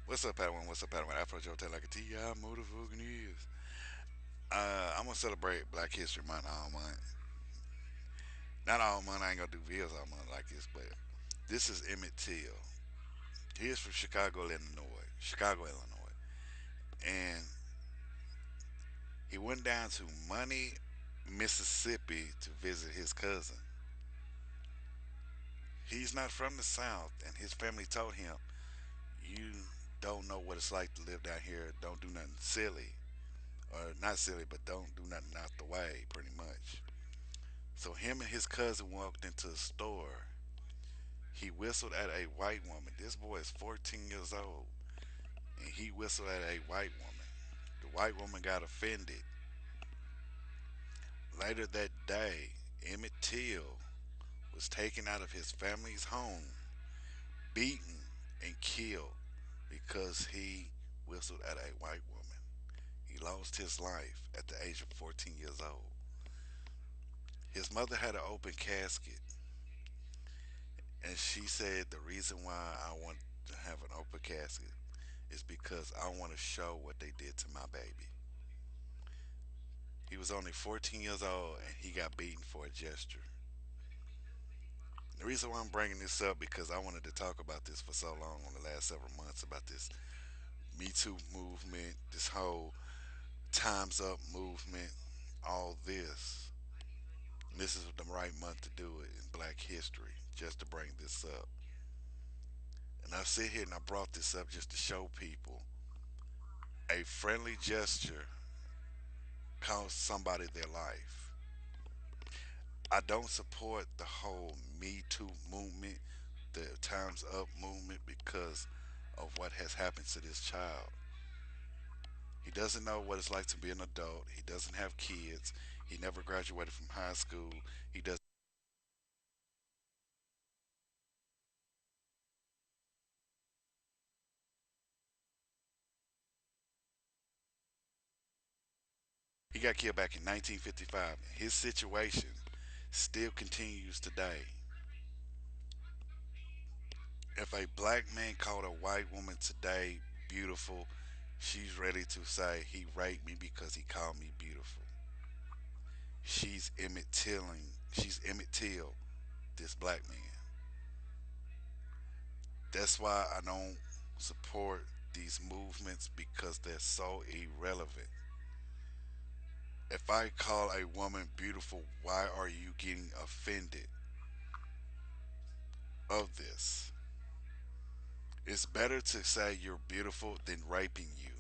What's up, Padawan? What's up, Padawan? Afro Joe Taylor like a T.I. motherfucking is. I'm gonna celebrate Black History Month all month. Not all month. I ain't gonna do videos all month like this, but this is Emmett Till. He is from Chicago, Illinois. Chicago, Illinois, and he went down to Money, Mississippi to visit his cousin. He's not from the South, and his family told him, "You don't know what it's like to live down here. Don't do nothing silly, or not silly, but don't do nothing out the way." Pretty much. So him and his cousin walked into a store. He whistled at a white woman. This boy is 14 years old, and he whistled at a white woman. The white woman got offended. Later that day, Emmett Till was taken out of his family's home, beaten, and killed because he whistled at a white woman. He lost his life at the age of 14 years old. His mother had an open casket, and she said the reason why I want to have an open casket is because I want to show what they did to my baby. He was only 14 years old and he got beaten for a gesture. The reason why I'm bringing this up because I wanted to talk about this for so long on the last several months about this Me Too movement, this whole Time's Up movement, all this. And this is the right month to do it in Black History, just to bring this up. And I sit here and I brought this up just to show people a friendly gesture cost somebody their life. I don't support the whole Me Too movement, the Time's Up movement, because of what has happened to this child. He doesn't know what it's like to be an adult. He doesn't have kids. He never graduated from high school. He does. He got killed back in 1955. His situation still continues today. If a black man called a white woman today beautiful, she's ready to say he raped me because he called me beautiful. She's Emmett Tilling. She's Emmett Till, this black man. That's why I don't support these movements because they're so irrelevant. If I call a woman beautiful, why are you getting offended of this? It's better to say you're beautiful than raping you.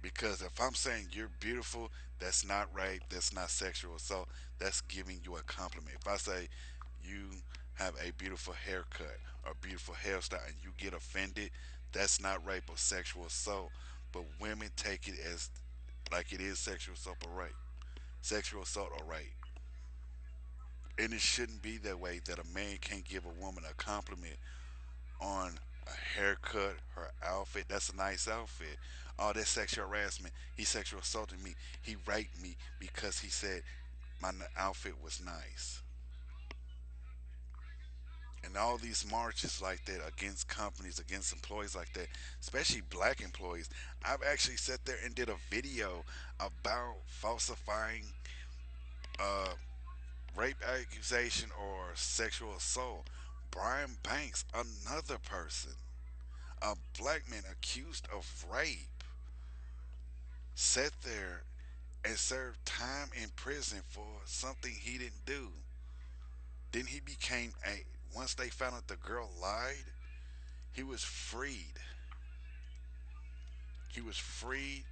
Because if I'm saying you're beautiful, that's not rape, that's not sexual assault, that's giving you a compliment. If I say you have a beautiful haircut or beautiful hairstyle and you get offended, that's not rape or sexual assault. But women take it as like it is sexual assault or rape. Sexual assault or rape. And it shouldn't be that way that a man can't give a woman a compliment on a haircut, her outfit. That's a nice outfit. Oh, that's sexual harassment. He sexual assaulted me. He raped me because he said my outfit was nice. And all these marches like that against companies, against employees like that, especially black employees. I've actually sat there and did a video about falsifying uh, rape accusation or sexual assault. Brian Banks, another person, a black man accused of rape, sat there and served time in prison for something he didn't do. Then he became a, once they found out the girl lied, he was freed. He was freed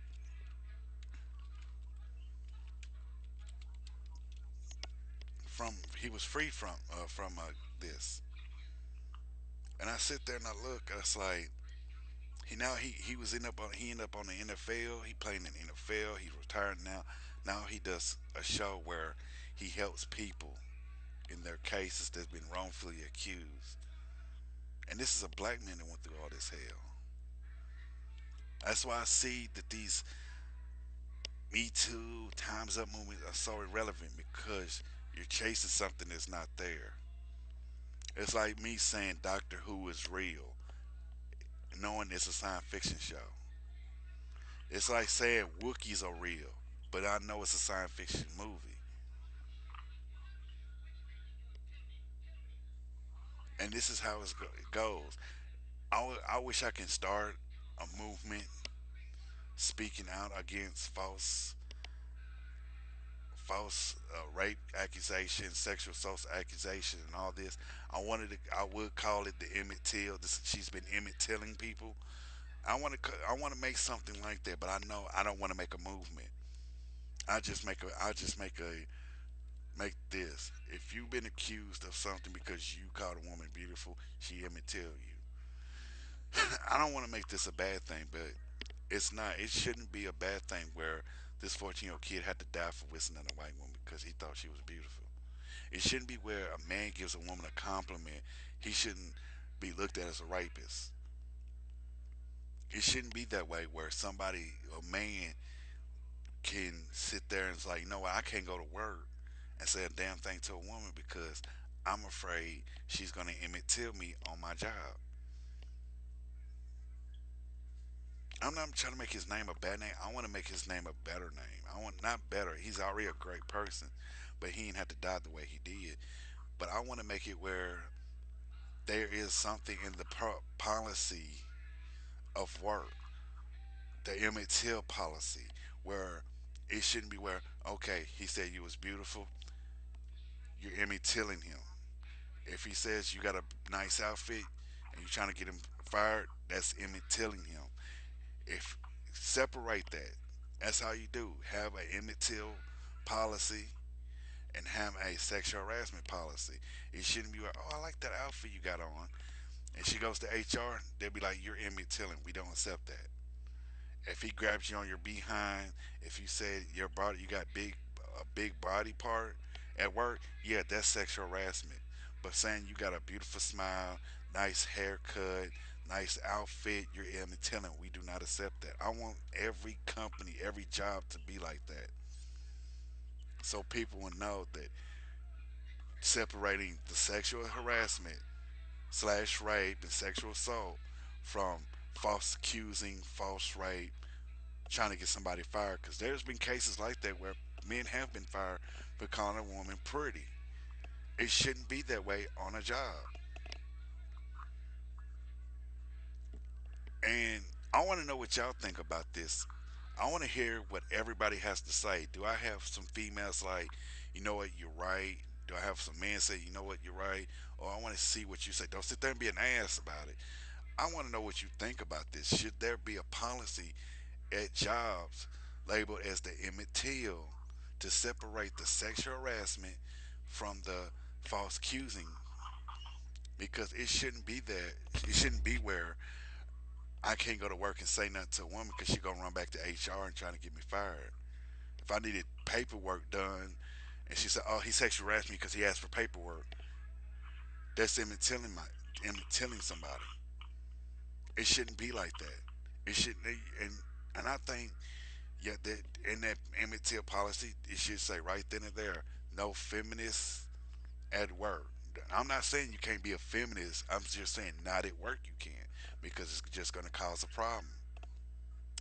he was freed from this. And I sit there and I look, and it's like he was he ended up on the NFL. He played in the NFL. He's retired now. Now he does a show where he helps people in their cases that's been wrongfully accused. And this is a black man that went through all this hell. That's why I see that these Me Too, Time's Up movements are so irrelevant because you're chasing something that's not there. It's like me saying Doctor Who is real. knowing it's a science fiction show. It's like saying Wookiees are real, but I know it's a science fiction movie. And this is how it goes. I wish I can start a movement speaking out against false rape accusations, sexual assault accusations, and all this. I would call it the Emmett Till. She's been Emmett Tilling people. I want to make something like that, but I know I don't want to make a movement. I just make this. If you've been accused of something because you called a woman beautiful, she Emmett Till you. I don't want to make this a bad thing, but it's not. It shouldn't be a bad thing where this 14-year-old kid had to die for whistling at a white woman because he thought she was beautiful. It shouldn't be where a man gives a woman a compliment. He shouldn't be looked at as a rapist. It shouldn't be that way where a man, can sit there and it's like, you know what, I can't go to work and say a damn thing to a woman because I'm afraid she's going to Emmett Till me on my job. I'm not trying to make his name a bad name. I want to make his name a better name. I want not better. He's already a great person, but he didn't have to die the way he did. But I want to make it where there is something in the policy of work, the Emmett Till policy, where it shouldn't be where okay, he said you was beautiful, you're Emmett Tilling him. If he says you got a nice outfit and you're trying to get him fired, that's Emmett Tilling him. If separate that, that's how you do. Have an Emmett Till policy and have a sexual harassment policy. It shouldn't be like, oh, I like that outfit you got on. And she goes to HR, they'll be like, you're Emmett Tilling. We don't accept that. If he grabs you on your behind, if you said your body, you got a big body part at work, yeah, that's sexual harassment. But saying you got a beautiful smile, nice haircut, nice outfit, you're in the telling. We do not accept that. I want every company, every job to be like that, so people will know that separating the sexual harassment slash rape and sexual assault from false accusing, false rape, trying to get somebody fired because there's been cases like that where men have been fired for calling a woman pretty. It shouldn't be that way on a job. And I want to know what y'all think about this. I want to hear what everybody has to say. Do I have some females like, you know what, you're right? Do I have some men say, you know what, you're right? Or I want to see what you say. Don't sit there and be an ass about it. I want to know what you think about this. Should there be a policy at jobs labeled as the Emmett Till to separate the sexual harassment from the false accusing? Because it shouldn't be that. It shouldn't be where I can't go to work and say nothing to a woman because she's gonna run back to HR and trying to get me fired. If I needed paperwork done, and she said, "Oh, he sexually harassed me because he asked for paperwork," that's Emmett telling somebody. It shouldn't be like that. It shouldn't. And I think yeah, that in that Emmett Till policy, it should say right then and there, no feminists at work. I'm not saying you can't be a feminist. I'm just saying not at work you can't because it's just going to cause a problem.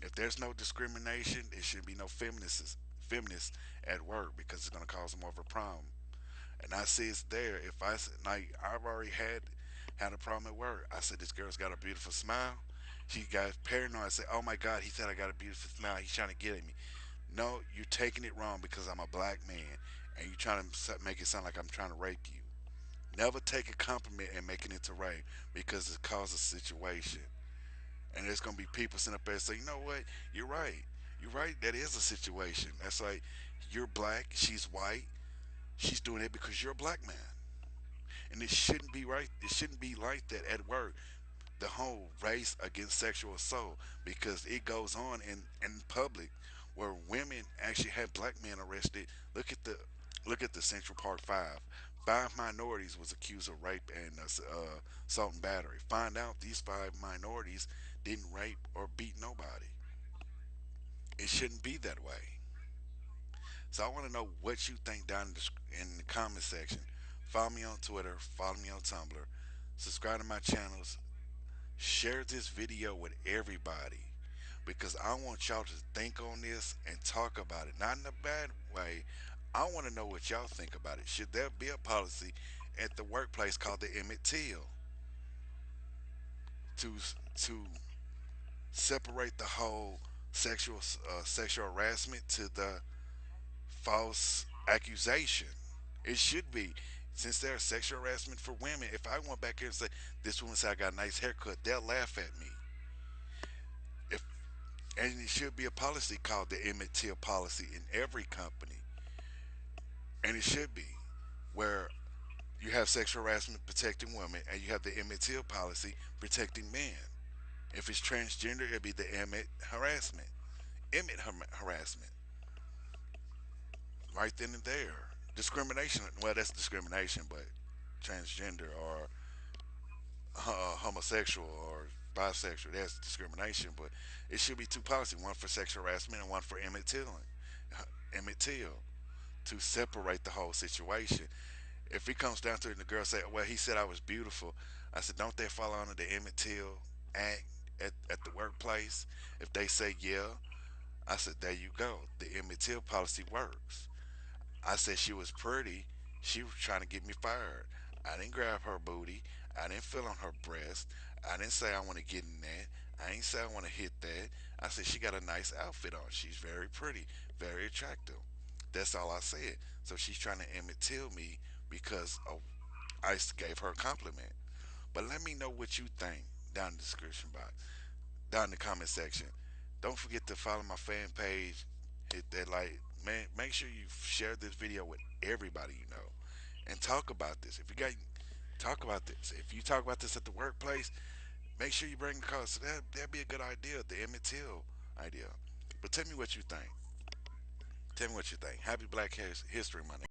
If there's no discrimination, there should be no feminists at work because it's going to cause more of a problem. And I see it's there. If like I've already had a problem at work. I said this girl's got a beautiful smile. She got paranoid. I said, "Oh my God," he said, "I got a beautiful smile. He's trying to get at me." No, you're taking it wrong because I'm a black man, and you're trying to make it sound like I'm trying to rape you. Never take a compliment and make it into rape because it causes a situation. And there's gonna be people sitting up there and say, you know what? You're right. You're right. That is a situation. That's like you're black. She's white. She's doing it because you're a black man, and it shouldn't be right. It shouldn't be like that at work. The whole race against sexual assault because it goes on in public where women actually had black men arrested. Look at the Central Park Five. Five minorities was accused of rape and assault and battery. Find out these five minorities didn't rape or beat nobody. It shouldn't be that way. So I want to know what you think down in the comment section. Follow me on Twitter. Follow me on Tumblr. Subscribe to my channels. share this video with everybody because I want y'all to think on this and talk about it. Not in a bad way. I want to know what y'all think about it. Should there be a policy at the workplace called the Emmett Till to to separate the whole sexual harassment to the false accusation? It should be. Since there's sexual harassment for women, if I went back here and say this woman said I got a nice haircut, they'll laugh at me. If and it should be a policy called the Emmett Till policy in every company, and it should be where you have sexual harassment protecting women, and you have the Emmett Till policy protecting men. If it's transgender, it'd be the Emmett harassment, right then and there. Discrimination, well, that's discrimination, but transgender or homosexual or bisexual, that's discrimination. But it should be two policies: one for sexual harassment and one for Emmett Till, to separate the whole situation. If it comes down to it, and the girl say, "Well, he said I was beautiful," I said, "Don't that fall under the Emmett Till Act at the workplace?" If they say yeah, I said, "There you go. The Emmett Till policy works." I said she was pretty. She was trying to get me fired. I didn't grab her booty. I didn't feel on her breast. I didn't say I want to get in that. I didn't say I want to hit that. I said she got a nice outfit on. She's very pretty, very attractive. That's all I said. So she's trying to Emmett Till me because I gave her a compliment. But let me know what you think down in the description box, down in the comment section. Don't forget to follow my fan page. Hit that like, man. Make sure you share this video with everybody you know, and talk about this. If you got talk about this, if you talk about this at the workplace, make sure you bring the cause. So that'd be a good idea. The Emmett Till idea. But tell me what you think. Tell me what you think. Happy Black History Month.